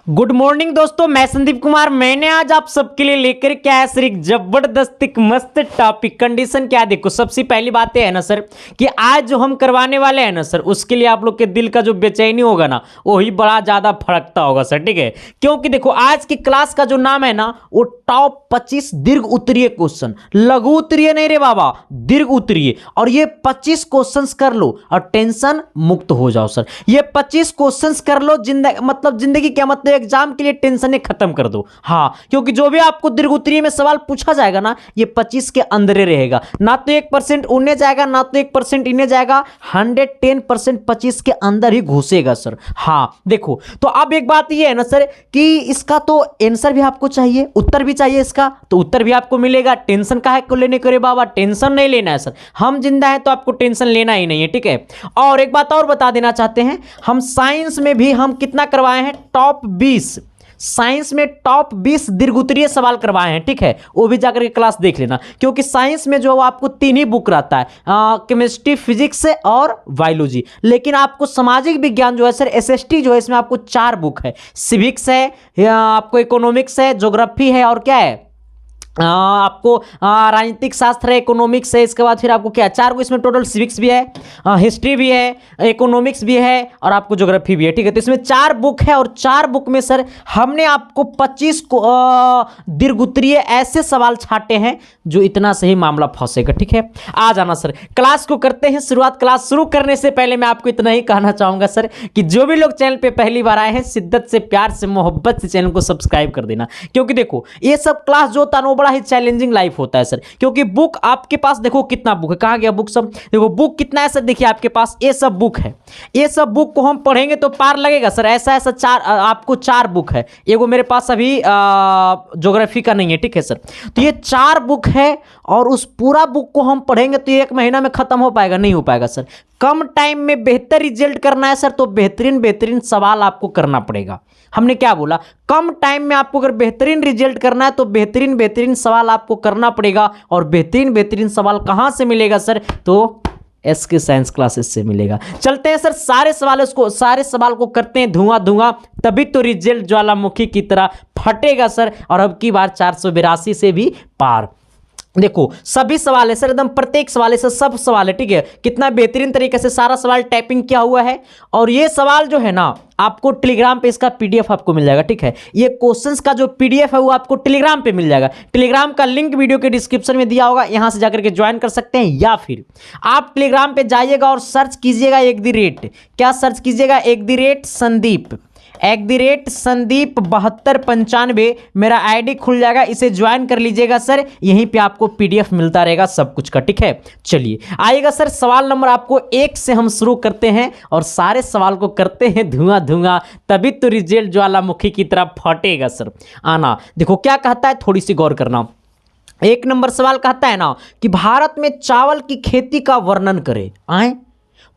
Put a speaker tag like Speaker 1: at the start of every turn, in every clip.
Speaker 1: Good morning दोस्तों, मैं संदीप कुमार। मैंने आज आप सबके लिए लेकर के आया सर एक जबरदस्त एक मस्त टॉपिक। कंडीशन क्या देखो, सबसे पहली बात है ना सर कि आज जो हम करवाने वाले हैं ना सर, उसके लिए आप लोग के दिल का जो बेचैनी होगा ना वही बड़ा ज्यादा फड़कता होगा सर, ठीक है। क्योंकि देखो आज की क्लास का जो नाम है ना वो टॉप 25 दीर्घ उत्तरीय क्वेश्चन, लघु उत्तरीय नहीं रे बाबा, दीर्घ उत्तरीय। और ये 25 क्वेश्चंस कर लो और टेंशन मुक्त हो जाओ सर। ये 25 क्वेश्चंस कर लो, जिंदगी क्या मतलब एग्जाम के लिए टेंशन खत्म कर दो। हाँ, क्योंकि जो भी आपको दीर्घ उत्तरीय में सवाल पूछा जाएगा ना ये 25 के अंदर रहेगा, ना तो 1% उन्हें जाएगा ना तो 1% इन्हें जाएगा, 110% 25 के अंदर ही घुसेगा सर। हाँ देखो, तो अब एक बात ये है ना सर कि इसका तो आंसर भी आपको चाहिए, उत्तर भी चाहिए इसका, तो उत्तर भी आपको मिलेगा। टेंशन काहे को लेने को रे बाबा, टेंशन नहीं लेना है सर। हम जिंदा हैं तो आपको टेंशन लेना ही नहीं है, ठीक है। और एक बात और बता देना चाहते हैं, हम साइंस में भी हम कितना करवाए हैं, टॉप 20 साइंस में टॉप 20 दीर्घ उत्तरीय सवाल करवाए हैं, ठीक है। वो भी जाकर के क्लास देख लेना, क्योंकि साइंस में जो आपको 3 ही बुक रहता है, केमिस्ट्री, फिजिक्स और बायोलॉजी। लेकिन आपको सामाजिक विज्ञान जो है सर, एसएसटी जो है, इसमें आपको 4 बुक है। सिविक्स है, आपको इकोनॉमिक्स है, ज्योग्राफी है, और क्या है आपको राजनीतिक शास्त्र है, इकोनॉमिक्स है। इसके बाद फिर आपको क्या, 4 को इसमें टोटल, सिविक्स भी है, हिस्ट्री भी है, इकोनॉमिक्स भी है और आपको ज्योग्राफी भी है, ठीक है। तो इसमें 4 बुक है और 4 बुक में सर हमने आपको 25 को दीर्घ उत्तरीय ऐसे सवाल छाटे हैं जो इतना सही मामला फंसेगा, ठीक है। आ जाना सर, क्लास को करते हैं शुरुआत। क्लास शुरू करने से पहले मैं आपको इतना ही कहना चाहूंगा सर कि जो भी लोग चैनल पे पहली बार आए हैं, शिद्दत से, प्यार से, मोहब्बत से चैनल को सब्सक्राइब कर देना। क्योंकि देखो ये सब क्लास जो होता है बड़ा ही चैलेंजिंग लाइफ होता है सर। क्योंकि बुक आपके पास देखो कितना बुक है, कहां गया बुक सब, देखो बुक कितना है सर, देखिए आपके पास ये सब बुक है। ये सब बुक को हम पढ़ेंगे तो पार लगेगा सर। ऐसा ऐसा 4 आपको 4 बुक है, एगो मेरे पास अभी ज्योग्राफी का नहीं है, ठीक है सर। तो ये 4 बुक है और उस पूरा बुक को हम पढ़ेंगे तो 1 महीना में खत्म हो पाएगा, नहीं हो पाएगा सर। कम टाइम में बेहतर रिजल्ट करना है सर तो बेहतरीन सवाल आपको करना पड़ेगा। हमने क्या बोला, कम टाइम में आपको अगर बेहतरीन रिजल्ट करना है तो बेहतरीन सवाल आपको करना पड़ेगा। और बेहतरीन सवाल कहां से मिलेगा सर, तो एसके साइंस क्लासेस से मिलेगा। चलते हैं सर, सारे सवाल को करते हैं धुआं, तभी तो रिजल्ट ज्वालामुखी की तरह फटेगा सर। और अब की बार 482 से भी पार। देखो सभी सवाल है सर, एकदम प्रत्येक सवाल है सर, सब सवाल है, ठीक है। कितना बेहतरीन तरीके से सारा सवाल टाइपिंग किया हुआ है। और ये सवाल जो है ना आपको टेलीग्राम पे इसका पीडीएफ आपको मिल जाएगा, ठीक है। ये क्वेश्चंस का जो पीडीएफ है वो आपको टेलीग्राम पे मिल जाएगा। टेलीग्राम का लिंक वीडियो के डिस्क्रिप्शन में दिया होगा, यहां से जाकर के ज्वाइन कर सकते हैं। या फिर आप टेलीग्राम पे जाइएगा और सर्च कीजिएगा क्या सर्च कीजिएगा, @संदीप 7295 मेरा आईडी खुल जाएगा, इसे ज्वाइन कर लीजिएगा सर। यहीं पे आपको पीडीएफ मिलता रहेगा सब कुछ का, ठीक है। चलिए आइएगा सर, सवाल नंबर आपको 1 से हम शुरू करते हैं और सारे सवाल को करते हैं धुआं, तभी तो रिजल्ट ज्वालामुखी की तरह फटेगा सर। आना देखो क्या कहता है, थोड़ी सी गौर करना। 1 नंबर सवाल कहता है ना कि भारत में चावल की खेती का वर्णन करें।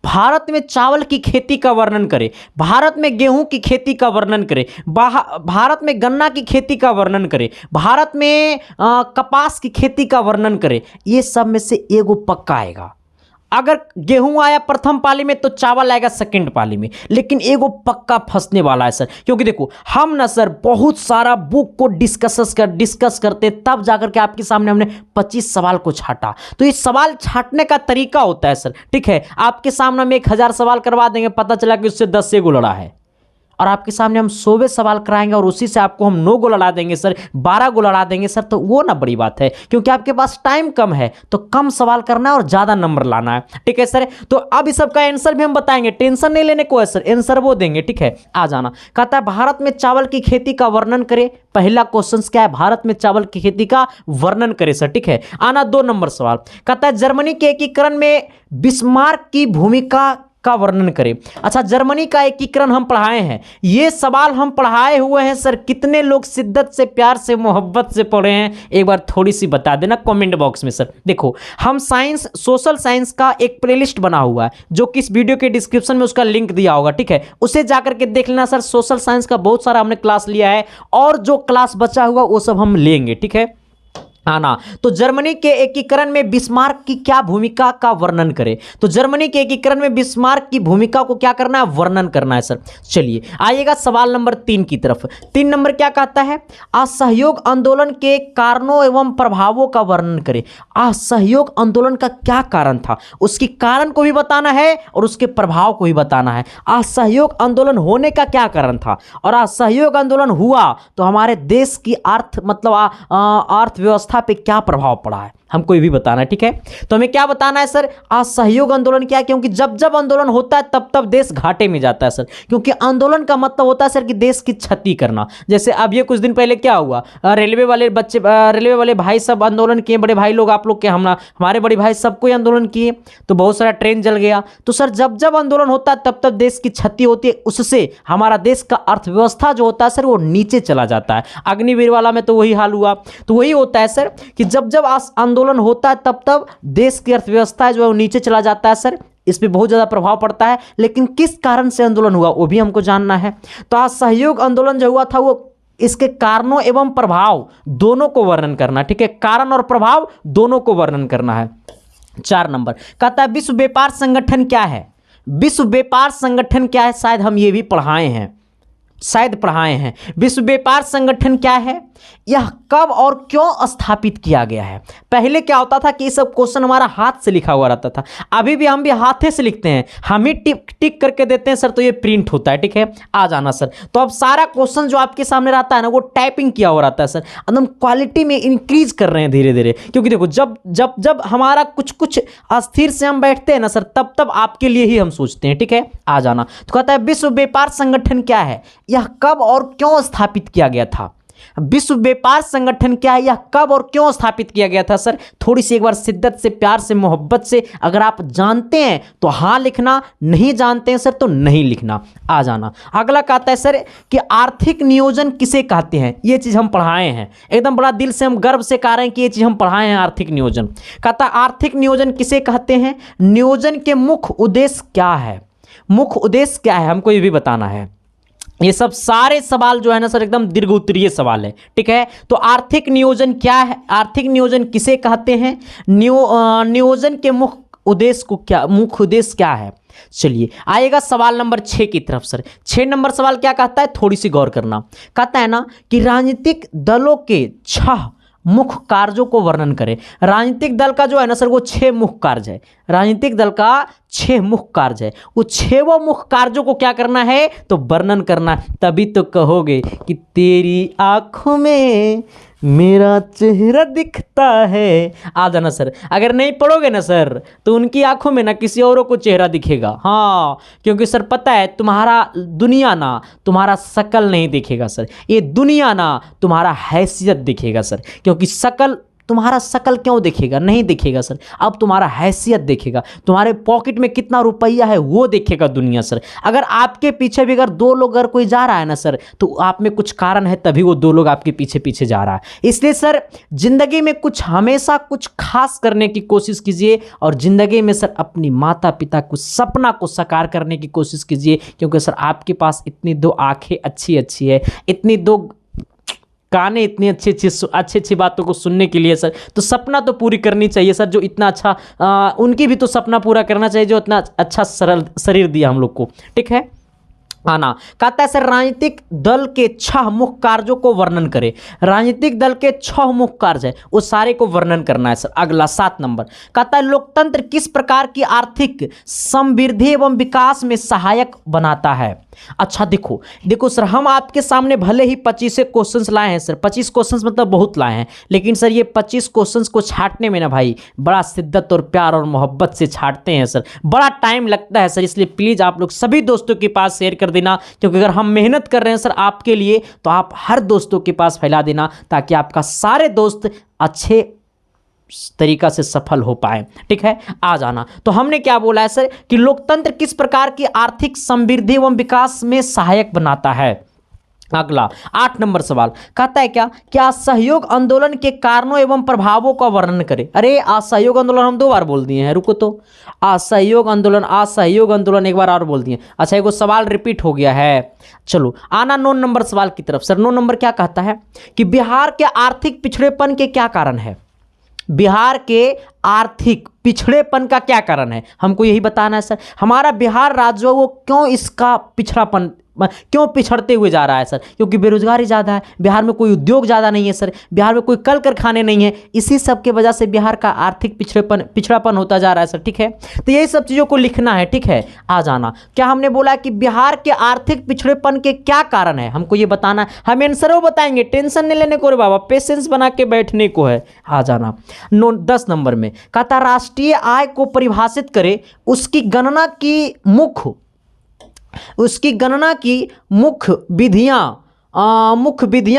Speaker 1: भारत में चावल की खेती का वर्णन करें, भारत में गेहूं की खेती का वर्णन करें, भारत में गन्ना की खेती का वर्णन करें, भारत में कपास की खेती का वर्णन करें। ये सब में से एगो पक्का आएगा। अगर गेहूं आया प्रथम पाली में तो चावल आएगा सेकंड पाली में, लेकिन एगो पक्का फंसने वाला है सर। क्योंकि देखो हम ना सर बहुत सारा बुक को डिस्कस करते, तब जाकर के आपके सामने हमने 25 सवाल को छाटा। तो ये सवाल छाटने का तरीका होता है सर, ठीक है। आपके सामने हम 1000 सवाल करवा देंगे, पता चला कि उससे 10 से गुलड़ा है। और आपके सामने हम 100 सवाल कराएंगे और उसी से आपको हम 9 गो लड़ा देंगे सर, 12 गो लड़ा देंगे सर, तो वो ना बड़ी बात है। क्योंकि आपके पास टाइम कम है तो कम सवाल करना है और ज़्यादा नंबर लाना है, ठीक है सर। तो अब इस सब का आंसर भी हम बताएंगे, टेंशन नहीं लेने को है सर, आंसर वो देंगे, ठीक है। आ जाना, कहता है भारत में चावल की खेती का वर्णन करे। पहला क्वेश्चन क्या है, भारत में चावल की खेती का वर्णन करे सर, ठीक है। आना 2 नंबर सवाल, कहता है जर्मनी के एकीकरण में बिस्मार्क की भूमिका का वर्णन करें। अच्छा, जर्मनी का एकीकरण हम पढ़ाए हैं, ये सवाल हम पढ़ाए हुए हैं सर। कितने लोग शिद्दत से, प्यार से, मोहब्बत से पढ़े हैं एक बार थोड़ी सी बता देना कमेंट बॉक्स में सर। देखो हम सोशल साइंस का एक प्लेलिस्ट बना हुआ है जो कि इस वीडियो के डिस्क्रिप्शन में उसका लिंक दिया होगा, ठीक है। उसे जाकर के देख लेना सर। सोशल साइंस का बहुत सारा हमने क्लास लिया है और जो क्लास बचा हुआ वो सब हम लेंगे, ठीक है। आना। तो जर्मनी के एकीकरण में बिस्मार्क की क्या भूमिका का वर्णन करें। तो जर्मनी के एकीकरण में बिस्मार्क की भूमिका को क्या करना है, वर्णन करना है सर। चलिए आइएगा सवाल नंबर 3 की तरफ। 3 नंबर क्या कहता है, असहयोग आंदोलन के कारणों एवं प्रभावों का वर्णन करें। असहयोग आंदोलन का क्या कारण था, उसकी कारण को भी बताना है और उसके प्रभाव को भी बताना है। असहयोग आंदोलन होने का क्या कारण था, और असहयोग आंदोलन हुआ तो हमारे देश की अर्थव्यवस्था पे क्या प्रभाव पड़ा है, हमको ये भी बताना है। ठीक है, तो हमें क्या बताना है सर, असहयोग आंदोलन क्या है, क्योंकि जब जब आंदोलन होता है तब तब देश घाटे में जाता है सर, क्योंकि आंदोलन का मतलब होता है सर कि देश की क्षति करना। जैसे अब ये कुछ दिन पहले क्या हुआ, रेलवे वाले भाई सब आंदोलन किए, बड़े भाई लोग आप लोग के, हमारे बड़े भाई सबको आंदोलन किए, तो बहुत सारा ट्रेन जल गया। तो सर जब जब आंदोलन होता है तब तब देश की क्षति होती है, उससे हमारा देश का अर्थव्यवस्था जो होता है सर वो नीचे चला जाता है। अग्निवीर वाला में तो वही हाल हुआ। तो वही होता है सर कि जब जब आंदोलन होता है तब तब देश की अर्थव्यवस्था जो है वो नीचे चला जाता है सर, इस पे बहुत ज़्यादा प्रभाव पड़ता है। लेकिन किस कारण से आंदोलन हुआ वो भी हमको जानना है। तो असहयोग आंदोलन जो हुआ था वो इसके कारणों एवं प्रभाव दोनों को वर्णन करना। ठीक है, कारण और प्रभाव दोनों को वर्णन करना है। 4 नंबर कहता है विश्व व्यापार संगठन क्या है। विश्व व्यापार संगठन क्या है, शायद हम ये भी पढ़ाए हैं। विश्व व्यापार संगठन क्या है, यह कब और क्यों स्थापित किया गया है। पहले क्या होता था कि ये सब क्वेश्चन हमारा हाथ से लिखा हुआ रहता था, अभी भी हम भी हाथे से लिखते हैं, हम ही टिक करके देते हैं सर, तो ये प्रिंट होता है। ठीक है, आ जाना सर। तो अब सारा क्वेश्चन जो आपके सामने रहता है ना वो टाइपिंग किया हुआ रहता है सर। एकदम क्वालिटी में इंक्रीज कर रहे हैं धीरे धीरे, क्योंकि देखो जब हमारा कुछ अस्थिर से हम बैठते हैं ना सर, तब तब आपके लिए ही हम सोचते हैं। ठीक है, आ जाना। तो कहता है विश्व व्यापार संगठन क्या है, यह कब और क्यों स्थापित किया गया था। विश्व व्यापार संगठन क्या है, यह कब और क्यों स्थापित किया गया था सर। थोड़ी सी एक बार शिद्दत से, प्यार से, मोहब्बत से, अगर आप जानते हैं तो हाँ लिखना, नहीं जानते हैं सर तो नहीं लिखना। आ जाना। अगला कहता है सर कि आर्थिक नियोजन किसे कहते हैं। ये चीज़ हम पढ़ाए हैं, एकदम बड़ा दिल से हम गर्व से कह रहे हैं कि ये चीज़ हम पढ़ाए हैं। आर्थिक नियोजन कहता है आर्थिक नियोजन किसे कहते हैं, नियोजन के मुख्य उद्देश्य क्या है। मुख्य उद्देश्य क्या है हमको ये भी बताना है। ये सब सारे सवाल जो है ना सर एकदम दीर्घ उत्तरीय सवाल है। ठीक है, तो आर्थिक नियोजन क्या है, आर्थिक नियोजन किसे कहते हैं, नियोजन के मुख्य उद्देश्य क्या है। चलिए आएगा सवाल नंबर 6 की तरफ सर। 6 नंबर सवाल क्या कहता है, थोड़ी सी गौर करना। कहता है ना कि राजनीतिक दलों के 6 मुख्य कार्यों को वर्णन करें। राजनीतिक दल का जो है ना सर वो 6 मुख्य कार्य है। राजनीतिक दल का 6 मुख्य कार्य है, वो 6 मुख्य कार्यों को क्या करना है तो वर्णन करना। तभी तो कहोगे कि तेरी आंखों में मेरा चेहरा दिखता है। आ जाना सर। अगर नहीं पढ़ोगे ना सर तो उनकी आंखों में ना किसी औरों को चेहरा दिखेगा। हाँ, क्योंकि सर पता है तुम्हारा दुनिया ना तुम्हारा शकल नहीं दिखेगा सर, ये दुनिया ना तुम्हारा हैसियत दिखेगा सर। क्योंकि तुम्हारा शकल क्यों दिखेगा, नहीं दिखेगा सर, अब तुम्हारा हैसियत देखेगा, तुम्हारे पॉकेट में कितना रुपया है वो देखेगा दुनिया सर। अगर आपके पीछे भी अगर 2 लोग अगर कोई जा रहा है ना सर तो आप में कुछ कारण है, तभी वो 2 लोग आपके पीछे पीछे जा रहा है। इसलिए सर जिंदगी में हमेशा कुछ खास करने की कोशिश कीजिए, और जिंदगी में सर अपनी माता पिता को सपना को साकार करने की कोशिश कीजिए। क्योंकि सर आपके पास इतनी 2 आंखें अच्छी है, इतनी 2 काने इतनी अच्छी बातों को सुनने के लिए सर, तो सपना तो पूरी करनी चाहिए सर। जो इतना अच्छा उनकी भी तो सपना पूरा करना चाहिए जो इतना अच्छा सरल शरीर दिया हम लोग को। ठीक है, आना। कहता है सर राजनीतिक दल के 6 मुख्य कार्यों को वर्णन करें। राजनीतिक दल के 6 मुख्य कार्य है वो सारे को वर्णन करना है सर। अगला 7 नंबर कहता है लोकतंत्र किस प्रकार की आर्थिक समृद्धि एवं विकास में सहायक बनाता है। अच्छा देखो सर, हम आपके सामने भले ही 25 क्वेश्चंस लाए हैं सर, 25 क्वेश्चंस मतलब बहुत लाए हैं, लेकिन सर ये 25 क्वेश्चंस को छांटने में ना भाई बड़ा शिद्दत और प्यार और मोहब्बत से छांटते हैं सर, बड़ा टाइम लगता है सर। इसलिए प्लीज़ आप लोग सभी दोस्तों के पास शेयर कर देना, क्योंकि अगर हम मेहनत कर रहे हैं सर आपके लिए तो आप हर दोस्तों के पास फैला देना, ताकि आपका सारे दोस्त अच्छे तरीका से सफल हो पाए। ठीक है, आ जाना। तो हमने क्या बोला है सर कि लोकतंत्र किस प्रकार की आर्थिक समृद्धि एवं विकास में सहायक बनाता है। अगला 8 नंबर सवाल कहता है क्या असहयोग आंदोलन के कारणों एवं प्रभावों का वर्णन करें। अरे असहयोग आंदोलन हम 2 बार बोल दिए हैं, रुको तो। असहयोग आंदोलन एक बार और बोल दिए। अच्छा, एगो सवाल रिपीट हो गया है। चलो आना 9 नंबर सवाल की तरफ। सर 9 नंबर क्या कहता है कि बिहार के आर्थिक पिछड़ेपन के क्या कारण है। बिहार के आर्थिक पिछड़ेपन का क्या कारण है, हमको यही बताना है सर। हमारा बिहार राज्य वो क्यों इसका पिछड़ापन क्यों पिछड़ते हुए जा रहा है सर। क्योंकि बेरोजगारी ज़्यादा है, बिहार में कोई उद्योग ज़्यादा नहीं है सर, बिहार में कोई कल कारखाने नहीं है। इसी सब के वजह से बिहार का आर्थिक पिछड़ापन होता जा रहा है सर। ठीक है, तो यही सब चीज़ों को लिखना है। ठीक है, आ जाना। क्या हमने बोला कि बिहार के आर्थिक पिछड़ेपन के क्या कारण है, हमको ये बताना है। हम आंसरों बताएंगे, टेंशन नहीं लेने को रे बाबा, पेशेंस बना के बैठने को है। आ जाना 10 नंबर में कहता राष्ट्रीय आय को परिभाषित करे, उसकी गणना की मुख्य विधियां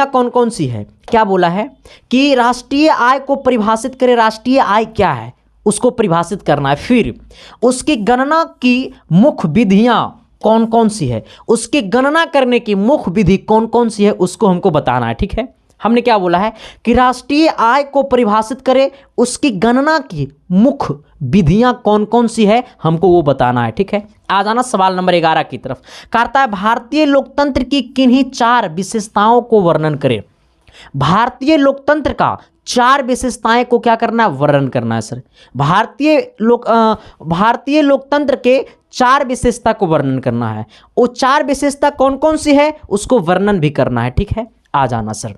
Speaker 1: कौन कौन सी है। क्या बोला है कि राष्ट्रीय आय को परिभाषित करे, राष्ट्रीय आय क्या है उसको परिभाषित करना है। फिर उसकी गणना की मुख्य विधियां कौन कौन सी है, उसकी गणना करने की मुख्य विधि कौन कौन सी है उसको हमको बताना है। ठीक है, हमने क्या बोला है कि राष्ट्रीय आय को परिभाषित करे, उसकी गणना की मुख्य विधियां कौन कौन सी है हमको वो बताना है। ठीक है, आ जाना सवाल नंबर 11 की तरफ। कहता है भारतीय लोकतंत्र की किन्हीं 4 विशेषताओं को वर्णन करें। भारतीय लोकतंत्र का 4 विशेषताएं को क्या करना है, वर्णन करना है सर। भारतीय लोकतंत्र के 4 विशेषता को वर्णन करना है। वो 4 विशेषता कौन कौन सी है उसको वर्णन भी करना है। ठीक है, आ जाना सर।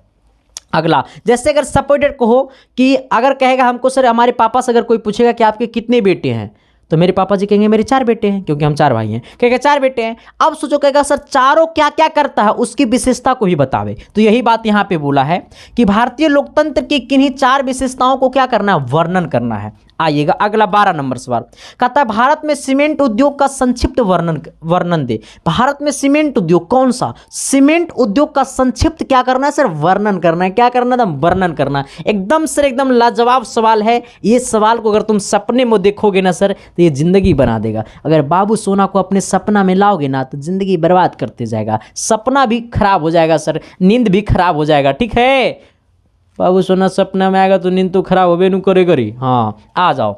Speaker 1: अगला, जैसे अगर सपोर्टेड को हो कि अगर कहेगा हमको सर, हमारे पापा से अगर कोई पूछेगा कि आपके कितने बेटे हैं, तो मेरे पापा जी कहेंगे मेरे 4 बेटे हैं, क्योंकि हम 4 भाई हैं। कहेगा 4 बेटे हैं। अब सोचो कहेगा सर चारों क्या क्या करता है, उसकी विशेषता को ही बतावे। तो यही बात यहाँ पे बोला है कि भारतीय लोकतंत्र की किन्हीं 4 विशेषताओं को क्या करना है, वर्णन करना है। आइएगा अगला 12 नंबर सवाल कहता है भारत में सीमेंट उद्योग का संक्षिप्त वर्णन दे। भारत में सीमेंट उद्योग कौन सा, सीमेंट उद्योग का संक्षिप्त क्या करना है सर, वर्णन करना है। क्या करना है, वर्णन करना है। एकदम सर एकदम लाजवाब सवाल है। ये सवाल को अगर तुम सपने में देखोगे ना सर तो ये जिंदगी बना देगा। अगर बाबू सोना को अपने सपना में लाओगे ना तो जिंदगी बर्बाद करते जाएगा, सपना भी खराब हो जाएगा सर, नींद भी खराब हो जाएगा। ठीक है, बाबू सोना सपना में आएगा तो नींद तो खराब होबे नहीं करेगी। हाँ, आ जाओ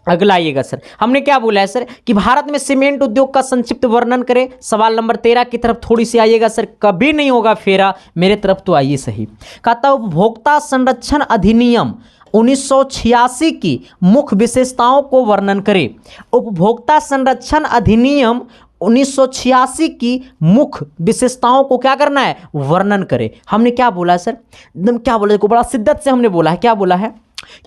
Speaker 1: अगला आइएगा सर। हमने क्या बोला है सर कि भारत में सीमेंट उद्योग का संक्षिप्त वर्णन करें। सवाल नंबर 13 की तरफ थोड़ी सी आइएगा सर, कभी नहीं होगा फेरा, मेरे तरफ तो आइए सही। कहता उपभोक्ता संरक्षण अधिनियम 1986 की मुख्य विशेषताओं को वर्णन करें। उपभोक्ता संरक्षण अधिनियम 1986 की मुख्य विशेषताओं को क्या करना है, वर्णन करें। हमने क्या बोला है सर, एकदम क्या बोला, देखो बड़ा शिद्दत से हमने बोला है। क्या बोला है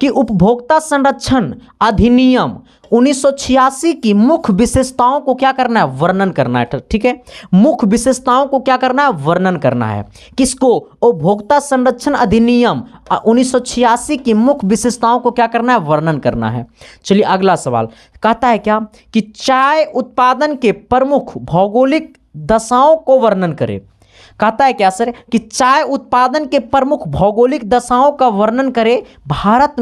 Speaker 1: कि उपभोक्ता संरक्षण अधिनियम 1986 की मुख्य विशेषताओं को क्या करना है, वर्णन करना है। ठीक है, मुख्य विशेषताओं को क्या करना है, वर्णन करना है। किसको, उपभोक्ता संरक्षण अधिनियम 1986 की मुख्य विशेषताओं को क्या करना है, वर्णन करना है। चलिए अगला सवाल कहता है क्या कि चाय उत्पादन के प्रमुख भौगोलिक दशाओं को वर्णन करें। कहता है क्या सर कि चाय उत्पादन के प्रमुख भौगोलिक दशाओं का वर्णन करें। भारत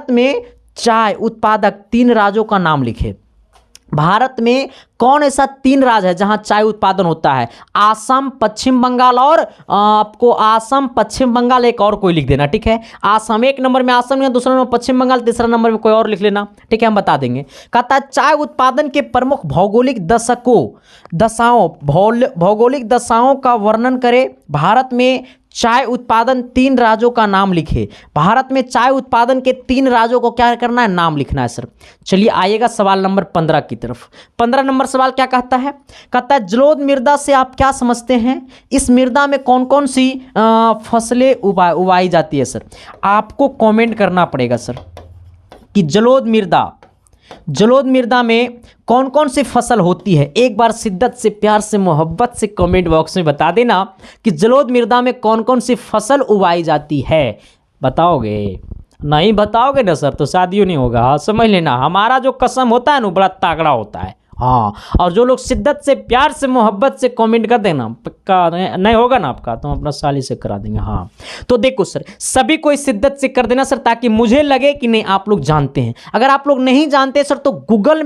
Speaker 1: में चाय उत्पादक 3 राज्यों का नाम लिखे। भारत में कौन ऐसा 3 राज्य है जहां चाय उत्पादन होता है, आसाम, पश्चिम बंगाल और आपको आसाम, पश्चिम बंगाल, एक और कोई लिख देना। ठीक है, आसाम 1 नंबर में, आसाम या दूसरा नंबर पश्चिम बंगाल, तीसरा नंबर में कोई और लिख लेना। ठीक है, हम बता देंगे। कहता है चाय उत्पादन के प्रमुख भौगोलिक भौगोलिक दशाओं का वर्णन करें। भारत में चाय उत्पादन 3 राज्यों का नाम लिखे। भारत में चाय उत्पादन के 3 राज्यों को क्या करना है, नाम लिखना है सर। चलिए आइएगा सवाल नंबर 15 की तरफ। 15 नंबर सवाल क्या कहता है, कहता है जलोढ़ मृदा से आप क्या समझते हैं, इस मृदा में कौन कौन सी फसलें उगाई जाती है सर। आपको कमेंट करना पड़ेगा सर कि जलोढ़ मृदा में कौन कौन सी फसल होती है। एक बार शिद्दत से, प्यार से, मोहब्बत से कमेंट बॉक्स में बता देना कि जलोढ़ मृदा में कौन कौन सी फसल उगाई जाती है। बताओगे, नहीं बताओगे ना सर तो शादियों नहीं होगा। हाँ, समझ लेना, हमारा जो कसम होता है ना बड़ा तगड़ा होता है, हाँ, और जो लोग शिद्दत से, प्यार से, मोहब्बत से कमेंट कर देना, पक्का नहीं होगा ना आपका तो हम अपना साली से करा देंगे। हाँ, तो देखो सर, सभी कोई शिद्दत से कर देना सर, ताकि मुझे लगे कि नहीं आप लोग जानते हैं। अगर आप लोग नहीं जानते सर तो गूगल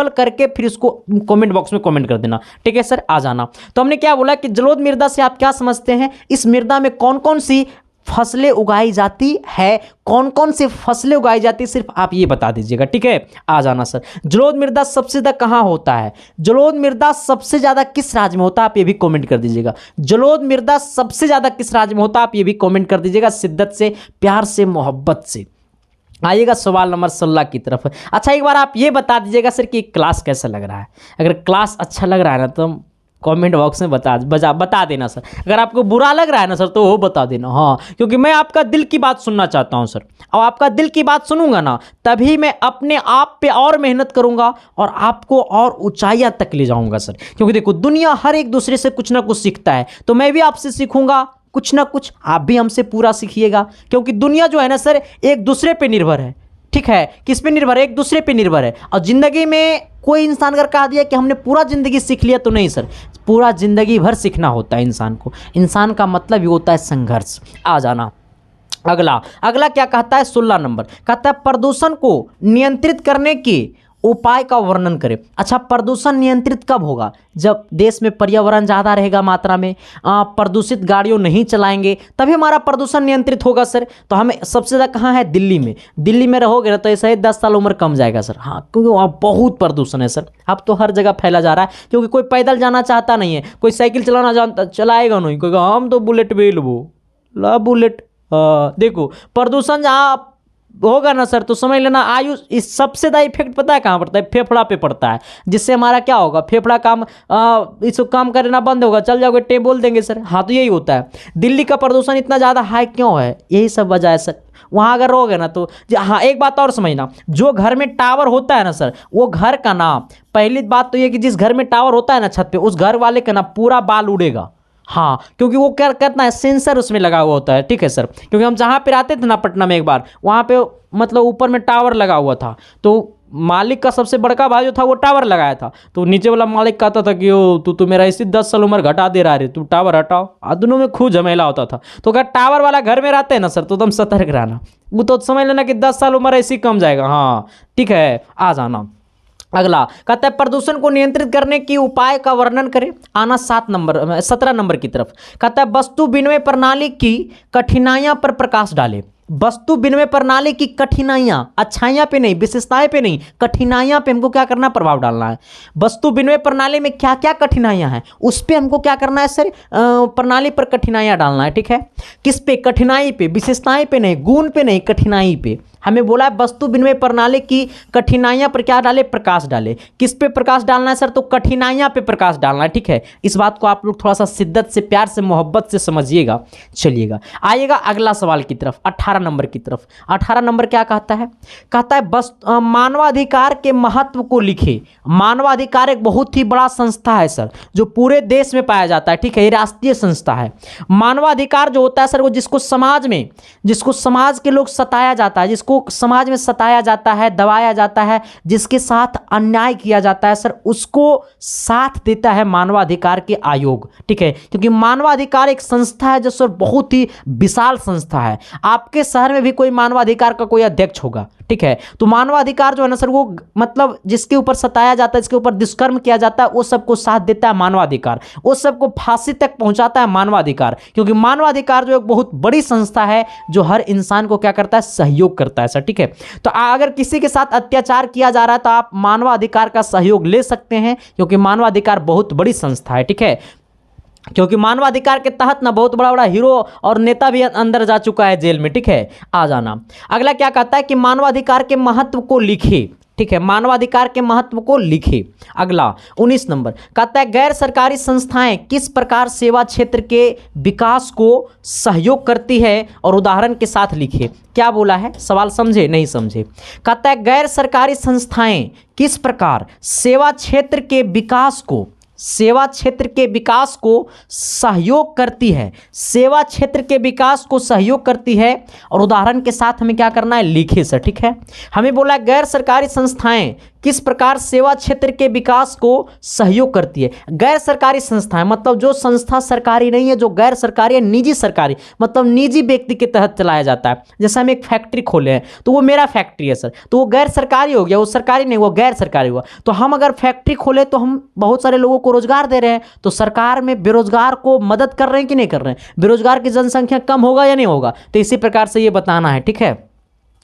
Speaker 1: करके फिर उसको कमेंट बॉक्स में कमेंट कर देना, ठीक है सर। आ जाना। तो हमने क्या बोला कि जलोढ़ मृदा से आप क्या समझते हैं, इस मृदा में कौन कौन सी फसलें उगाई जाती है, कौन कौन सी फसलें उगाई जाती है, सिर्फ आप ये बता दीजिएगा, ठीक है। आ जाना सर। जलोढ़ मृदा सबसे ज्यादा कहाँ होता है, जलोढ़ मृदा सबसे ज्यादा किस राज्य में होता है, आप ये भी कमेंट कर दीजिएगा। जलोढ़ मृदा सबसे ज्यादा किस राज्य में होता है, आप ये भी कमेंट कर दीजिएगा, शिद्दत से, प्यार से, मोहब्बत से। आइएगा सवाल नंबर 16 की तरफ। अच्छा, एक बार आप ये बता दीजिएगा सर कि क्लास कैसा लग रहा है। अगर क्लास अच्छा लग रहा है ना तो कमेंट बॉक्स में बता देना सर। अगर आपको बुरा लग रहा है ना सर तो वो बता देना। हाँ, क्योंकि मैं आपका दिल की बात सुनना चाहता हूँ सर, और आपका दिल की बात सुनूंगा ना तभी मैं अपने आप पे और मेहनत करूंगा और आपको और ऊंचाइयां तक ले जाऊंगा सर। क्योंकि देखो, दुनिया हर एक दूसरे से कुछ ना कुछ सीखता है, तो मैं भी आपसे सीखूंगा कुछ ना कुछ, आप भी हमसे पूरा सीखिएगा। क्योंकि दुनिया जो है ना सर, एक दूसरे पे निर्भर है, ठीक है। किस पे निर्भर है, एक दूसरे पे निर्भर है। और जिंदगी में कोई इंसान अगर कहा दिया कि हमने पूरा जिंदगी सीख लिया, तो नहीं सर, पूरा जिंदगी भर सीखना होता है इंसान को। इंसान का मतलब ही होता है संघर्ष। आ जाना। अगला क्या कहता है, 16 नंबर कहता है प्रदूषण को नियंत्रित करने के उपाय का वर्णन करें। अच्छा, प्रदूषण नियंत्रित कब होगा, जब देश में पर्यावरण ज़्यादा रहेगा मात्रा में, प्रदूषित गाड़ियों नहीं चलाएंगे, तभी हमारा प्रदूषण नियंत्रित होगा सर। तो हमें सबसे ज़्यादा कहाँ है, दिल्ली में रहोगे ना तो ऐसा ही 10 साल उम्र कम जाएगा सर। हाँ, क्योंकि वहाँ बहुत प्रदूषण है सर। अब तो हर जगह फैला जा रहा है, क्योंकि कोई पैदल जाना चाहता नहीं है, कोई साइकिल चलाएगा नहीं, कोई हम तो बुलेट भी ला बुलेट। देखो, प्रदूषण जहाँ होगा ना सर तो समझ लेना आयु, इस सबसे ज़्यादा इफेक्ट पता है कहाँ पड़ता है, फेफड़ा पे पड़ता है। जिससे हमारा क्या होगा, फेफड़ा इसको काम करना बंद होगा, चल जाओगे टे बोल देंगे सर। हाँ, तो यही होता है। दिल्ली का प्रदूषण इतना ज़्यादा हाई क्यों है, यही सब वजह है सर। वहाँ अगर रहोगे ना तो हाँ, एक बात और समझना, जो घर में टावर होता है ना सर, वो घर का ना, पहली बात तो ये कि जिस घर में टावर होता है ना छत पे, उस घर वाले का ना पूरा बाल उड़ेगा। हाँ, क्योंकि वो क्या करता है, सेंसर उसमें लगा हुआ होता है, ठीक है सर। क्योंकि हम जहाँ पे रहते थे ना पटना में, एक बार वहाँ पे मतलब ऊपर में टावर लगा हुआ था, तो मालिक का सबसे बड़का भाई जो था वो टावर लगाया था, तो नीचे वाला मालिक कहता था कि ओ तू तो मेरा इसी 10 साल उम्र घटा दे रहा है, तू टावर हटाओ। दोनों में खूब झमेला होता था। तो अगर टावर वाला घर में रहते हैं ना सर तो तुम सतर्क रहना, वो तो समझ लेना कि 10 साल उम्र ऐसी कम जाएगा। हाँ, ठीक है। आ जाना। अगला कहता है प्रदूषण को नियंत्रित करने की उपाय का वर्णन करें। आना 17 नंबर की तरफ। कहता है वस्तु विनिमय प्रणाली की कठिनाइयां पर प्रकाश डाले। वस्तु विनिमय प्रणाली की कठिनाइयां, अच्छाइयां पे नहीं, विशेषताएं पे नहीं, कठिनाइयां पे हमको क्या करना है, प्रभाव डालना है। वस्तु विनिमय प्रणाली में क्या क्या कठिनाइयां हैं उस पे हमको क्या करना है सर, प्रणाली पर कठिनाइयां डालना है, ठीक है। किस पे, कठिनाई पे, विशेषताएं पे नहीं, गुण पे नहीं, कठिनाई पे। हमें बोला है वस्तु विनिमय प्रणाली की कठिनाइयां पर क्या डाले, प्रकाश डाले। किस पे प्रकाश डालना है सर, तो कठिनाइयां पे प्रकाश डालना है, ठीक है। इस बात को आप लोग थोड़ा सा शिद्दत से, प्यार से, मोहब्बत से समझिएगा। चलिएगा, आइएगा अगला सवाल की तरफ, 18 नंबर की तरफ। 18 नंबर क्या कहता है, कहता है मानवाधिकार के महत्व को लिखे। मानवाधिकार एक बहुत ही बड़ा संस्था है सर, जो पूरे देश में पाया जाता है, ठीक है। ये राष्ट्रीय संस्था है। मानवाधिकार जो होता है सर, वो जिसको समाज के लोग सताया जाता है, जिसको समाज में सताया जाता है, दबाया जाता है, जिसके साथ अन्याय किया जाता है सर, उसको साथ देता है मानवाधिकार के आयोग, ठीक है। क्योंकि मानवाधिकार एक संस्था है जो सर बहुत ही विशाल संस्था है। आपके शहर में भी कोई मानवाधिकार का कोई अध्यक्ष होगा, ठीक है। तो मानवाधिकार जो है ना सर, वो मतलब जिसके ऊपर सताया जाता है, जिसके ऊपर दुष्कर्म किया जाता है, वो सबको साथ देता है मानवाधिकार, वो सबको फांसी तक पहुंचाता है मानवाधिकार। क्योंकि मानवाधिकार जो एक बहुत बड़ी संस्था है जो हर इंसान को क्या करता है, सहयोग करता है सर, ठीक है। तो अगर किसी के साथ अत्याचार किया जा रहा है तो आप मानवाधिकार का सहयोग ले सकते हैं, क्योंकि मानवाधिकार बहुत बड़ी संस्था है, ठीक है। क्योंकि मानवाधिकार के तहत ना बहुत बड़ा बड़ा हीरो और नेता भी अंदर जा चुका है जेल में, ठीक है। आ जाना। अगला क्या कहता है कि मानवाधिकार के महत्व को लिखे, ठीक है। मानवाधिकार के महत्व को लिखे। अगला 19 नंबर कहता है गैर सरकारी संस्थाएं किस प्रकार सेवा क्षेत्र के विकास को सहयोग करती है और उदाहरण के साथ लिखे। क्या बोला है, सवाल समझे नहीं समझे। कहता है गैर सरकारी संस्थाएं किस प्रकार सेवा क्षेत्र के विकास को सहयोग करती है, सेवा क्षेत्र के विकास को सहयोग करती है और उदाहरण के साथ हमें क्या करना है, लिखे सर, ठीक है। हमें बोला गैर सरकारी संस्थाएं किस प्रकार सेवा क्षेत्र के विकास को सहयोग करती है। गैर सरकारी संस्थाएं मतलब जो संस्था सरकारी नहीं है, जो गैर सरकारी है, निजी सरकारी मतलब निजी व्यक्ति के तहत चलाया जाता है। जैसे हम एक फैक्ट्री खोले हैं तो वो मेरा फैक्ट्री है सर, तो वो गैर सरकारी हो गया, वो सरकारी नहीं हुआ, गैर सरकारी हुआ। तो हम अगर फैक्ट्री खोले तो हम बहुत सारे लोगों को रोजगार दे रहे हैं, तो सरकार में बेरोजगार को मदद कर रहे हैं कि नहीं कर रहे हैं, बेरोजगार की जनसंख्या कम होगा या नहीं होगा। तो इसी प्रकार से ये बताना है, ठीक है।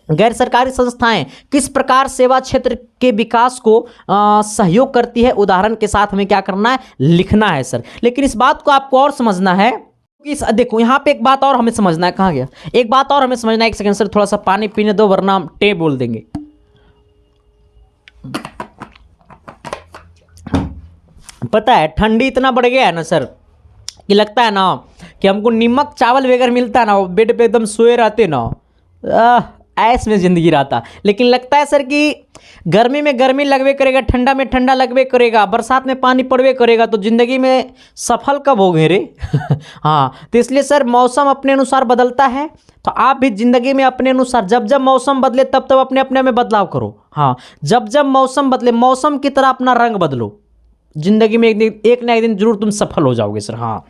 Speaker 1: गैर सरकारी संस्थाएं किस प्रकार सेवा क्षेत्र के विकास को सहयोग करती है, उदाहरण के साथ हमें क्या करना है, लिखना है सर। लेकिन इस बात को आपको और समझना है कि देखो यहाँ पे एक बात और हमें समझना है, कहाँ गया, एक बात और हमें समझना है। एक सेकंड सर, थोड़ा सा पानी पीने दो वरना हम टे बोल देंगे। पता है ठंडी इतना बढ़ गया है ना सर कि लगता है ना कि हमको नीमक चावल वगैरह मिलता है ना, बेड पे एकदम सोए रहते ना, ऐस में ज़िंदगी रहता। लेकिन लगता है सर कि गर्मी में गर्मी लगवे करेगा, ठंडा में ठंडा लगवे करेगा, बरसात में पानी पड़वे करेगा, तो ज़िंदगी में सफल कब हो गए रे। हाँ, तो इसलिए सर मौसम अपने अनुसार बदलता है, तो आप भी ज़िंदगी में अपने अनुसार जब जब मौसम बदले तब तब अपने अपने में बदलाव करो। हाँ, जब जब मौसम बदले मौसम की तरह अपना रंग बदलो, ज़िंदगी में एक ना एक दिन जरूर तुम सफल हो जाओगे सर। हाँ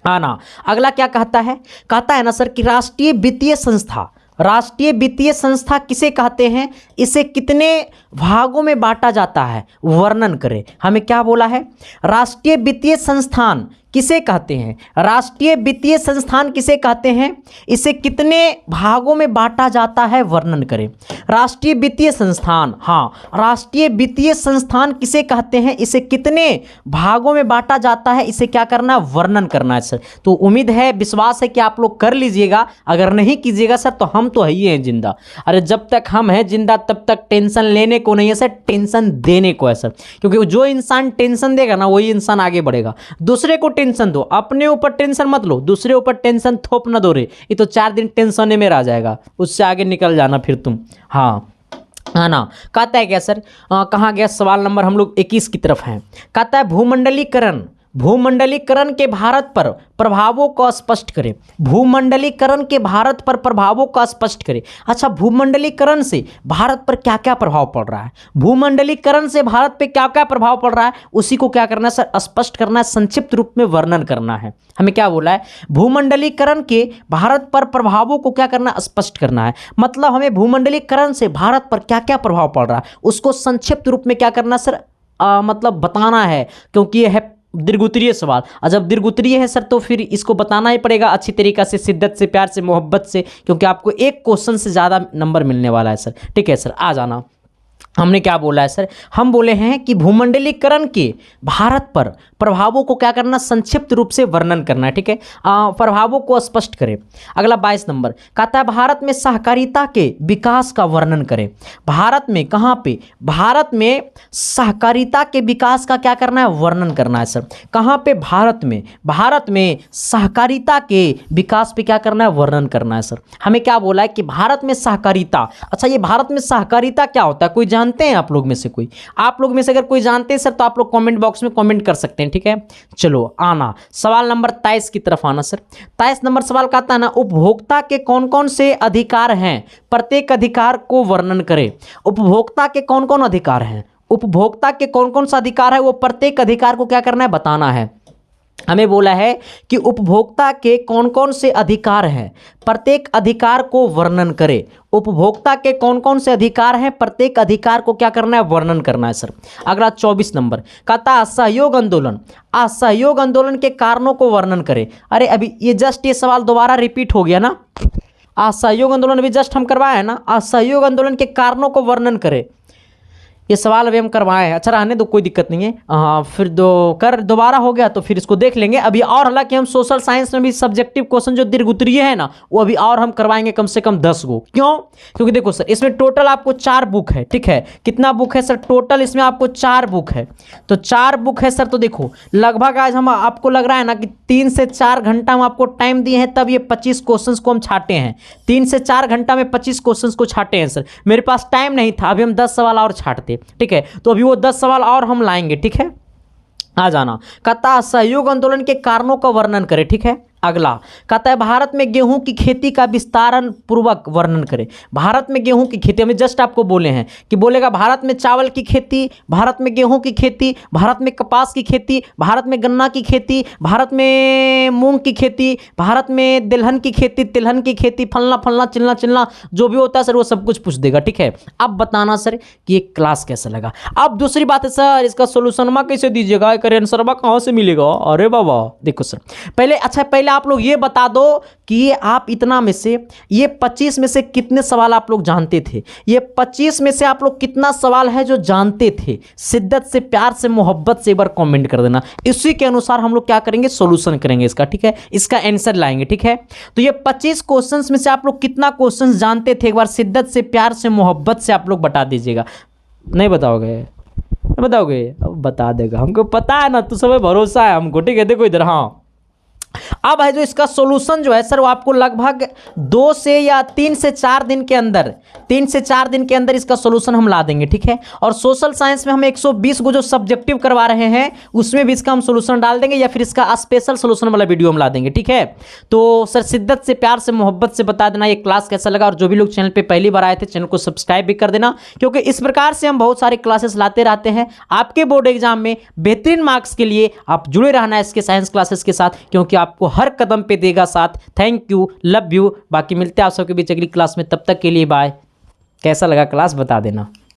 Speaker 1: आना। अगला क्या कहता है ना सर कि राष्ट्रीय वित्तीय संस्था, राष्ट्रीय वित्तीय संस्था किसे कहते हैं, इसे कितने भागों में बांटा जाता है, वर्णन करें। हमें क्या बोला है, राष्ट्रीय वित्तीय संस्थान किसे कहते हैं, राष्ट्रीय वित्तीय संस्थान किसे कहते हैं, इसे कितने भागों में बांटा जाता है, वर्णन करें। राष्ट्रीय वित्तीय संस्थान, हाँ, राष्ट्रीय वित्तीय संस्थान किसे कहते हैं, इसे कितने भागों में बांटा जाता है, इसे क्या करना है, वर्णन करना है सर। तो उम्मीद है, विश्वास है कि आप लोग कर लीजिएगा। अगर नहीं कीजिएगा सर तो हम तो है ही हैं जिंदा। अरे जब तक हम हैं जिंदा तब तक टेंशन लेने को नहीं है सर, टेंशन देने को है सर। क्योंकि जो इंसान टेंशन देगा ना वही इंसान आगे बढ़ेगा। दूसरे को टेंशन दो, अपने ऊपर टेंशन मत लो, दूसरे ऊपर टेंशन थोप ना दो रे, ये तो 4 दिन टेंशन में रह जाएगा, उससे आगे निकल जाना फिर तुम। हाँ ना, कहता है क्या सर, कहाँ गया सवाल नंबर, हम लोग 21 की तरफ हैं। कहता है भूमंडलीकरण, भूमंडलीकरण के भारत पर प्रभावों को स्पष्ट करें। भूमंडलीकरण के भारत पर प्रभावों का स्पष्ट करें। अच्छा, भूमंडलीकरण से भारत पर क्या क्या प्रभाव पड़ रहा है, भूमंडलीकरण से भारत पे क्या क्या प्रभाव पड़ रहा है, उसी को क्या करना है सर, स्पष्ट करना है, संक्षिप्त रूप में वर्णन करना है। हमें क्या बोला है, भूमंडलीकरण के भारत पर प्रभावों को क्या करना है, स्पष्ट करना है। मतलब हमें भूमंडलीकरण से भारत पर क्या क्या प्रभाव पड़ रहा है उसको संक्षिप्त रूप में क्या करना सर, मतलब बताना है। क्योंकि यह है दीर्घोत्तरीय सवाल, और जब दीर्घोत्तरीय है सर तो फिर इसको बताना ही पड़ेगा अच्छी तरीक़ा से, शिद्दत से, प्यार से, मोहब्बत से, क्योंकि आपको एक क्वेश्चन से ज़्यादा नंबर मिलने वाला है सर। ठीक है सर, आ जाना। हमने क्या बोला है सर, हम बोले हैं कि भूमंडलीकरण के भारत पर प्रभावों को क्या करना, संक्षिप्त रूप से वर्णन करना है। ठीक है, प्रभावों को स्पष्ट करें। अगला 22 नंबर कहता है भारत में सहकारिता के विकास का वर्णन करें। भारत में कहाँ पे, भारत में सहकारिता के विकास का क्या करना है, वर्णन करना है सर। कहाँ पे, भारत में, भारत में सहकारिता के विकास पे क्या करना है, वर्णन करना है सर। हमें क्या बोला है कि भारत में सहकारिता। अच्छा, ये भारत में सहकारिता क्या होता है, कोई जानते हैं आप लोग में से कोई, आप लोग में से अगर कोई जानते हैं सर तो आप लोग कमेंट बॉक्स में कमेंट कर सकते हैं। ठीक है, चलो आना सवाल नंबर 23 की तरफ आना सर। 23 नंबर सवाल कहता है ना, उपभोक्ता के कौन कौन से अधिकार हैं, प्रत्येक अधिकार को वर्णन करें। उपभोक्ता के कौन कौन अधिकार हैं, उपभोक्ता के कौन कौन सा अधिकार है, वो प्रत्येक अधिकार को क्या करना है, बताना है। हमें बोला है कि उपभोक्ता के कौन कौन से अधिकार हैं, प्रत्येक अधिकार को वर्णन करें। उपभोक्ता के कौन कौन से अधिकार हैं, प्रत्येक अधिकार को क्या करना है, वर्णन करना है सर। अगला 24 नंबर कहता है असहयोग आंदोलन, असहयोग आंदोलन के कारणों को वर्णन करें। अरे अभी ये जस्ट ये सवाल दोबारा रिपीट हो गया ना, असहयोग आंदोलन अभी जस्ट हम करवाए हैं ना, असहयोग आंदोलन के कारणों को वर्णन करें, ये सवाल अभी हम करवाए हैं। अच्छा रहने दो, कोई दिक्कत नहीं है। हाँ, फिर दोबारा हो गया तो फिर इसको देख लेंगे अभी। और हालांकि हम सोशल साइंस में भी सब्जेक्टिव क्वेश्चन जो दीर्घोत्तरीय है ना वो अभी और हम करवाएंगे कम से कम 10 गो। क्यों, क्योंकि देखो सर इसमें टोटल आपको 4 बुक है। ठीक है, कितना बुक है सर, टोटल इसमें आपको 4 बुक है। तो 4 बुक है सर, तो देखो लगभग आज हम आपको लग रहा है ना कि 3 से 4 घंटा हम आपको टाइम दिए हैं, तब ये 25 क्वेश्चन को हम छाटे हैं। 3 से 4 घंटा में 25 क्वेश्चन को छाटे हैं सर। मेरे पास टाइम नहीं था, अभी हम 10 सवाल और छाटते। ठीक है, तो अभी वो 10 सवाल और हम लाएंगे। ठीक है, आ जाना। कहता सहयोग आंदोलन के कारणों का वर्णन करें। ठीक है, अगला कहता है भारत में गेहूं की खेती का विस्तारण पूर्वक वर्णन करें। भारत में गेहूं की खेती, हमें जस्ट आपको बोले हैं कि बोलेगा भारत में चावल की खेती, भारत में गेहूं की खेती, भारत में कपास की खेती, भारत में गन्ना की खेती, भारत में मूंग की खेती, भारत में तिलहन की खेती, तिलहन की खेती, फलना फलना चिलना चिलना जो भी होता है सर वो सब कुछ पूछ देगा। ठीक है, अब बताना सर कि ये क्लास कैसा लगा। अब दूसरी बात है सर इसका सोल्यूशनमा कैसे दीजिएगा, आंसरमा कहाँ से मिलेगा। अरे बाबा देखो सर पहले, अच्छा पहले आप लोग ये बता दो कि ये आप इतना में से, ये 25 में से कितने सवाल आप लोग जानते थे। ये 25 में से आप लोग कितना सवाल है जो जानते थे। शिद्दत से, प्यार से, मोहब्बत से एक बार कमेंट कर देना। इसी के अनुसार हम लोग क्या करेंगे, सॉल्यूशन करेंगे इसका। ठीक है, इसका आंसर लाएंगे। ठीक है, तो ये 25 क्वेश्चंस में से आप लोग कितना क्वेश्चंस जानते थे, एक बार शिद्दत से, प्यार से, मोहब्बत से आप लोग बता दीजिएगा। नहीं बताओगे, बताओगे, अब बता देगा, हमको पता है ना, तो सब भरोसा है हमको। ठीक है, देखो इधर, हाँ अब है जो इसका सॉल्यूशन जो है सर वो आपको लगभग 2 से या 3 से 4 दिन के अंदर, 3 से 4 दिन के अंदर इसका सॉल्यूशन हम ला देंगे। ठीक है, और सोशल साइंस में हम 120 को जो सब्जेक्टिव करवा रहे हैं उसमें भी इसका हम सॉल्यूशन डाल देंगे, या फिर इसका स्पेशल सॉल्यूशन वाला वीडियो हम ला देंगे। ठीक है, तो सर शिद्दत से, प्यार से, मोहब्बत से बता देना ये क्लास कैसा लगा। और जो भी लोग चैनल पर पहली बार आए थे चैनल को सब्सक्राइब भी कर देना, क्योंकि इस प्रकार से हम बहुत सारी क्लासेस लाते रहते हैं आपके बोर्ड एग्जाम में बेहतरीन मार्क्स के लिए। आप जुड़े रहना है इसके साइंस क्लासेस के साथ, क्योंकि आपको हर कदम पे देगा साथ। Thank you, love you. बाकी मिलते हैं आप सबके बीच अगली क्लास में, तब तक के लिए बाय। कैसा लगा क्लास बता देना।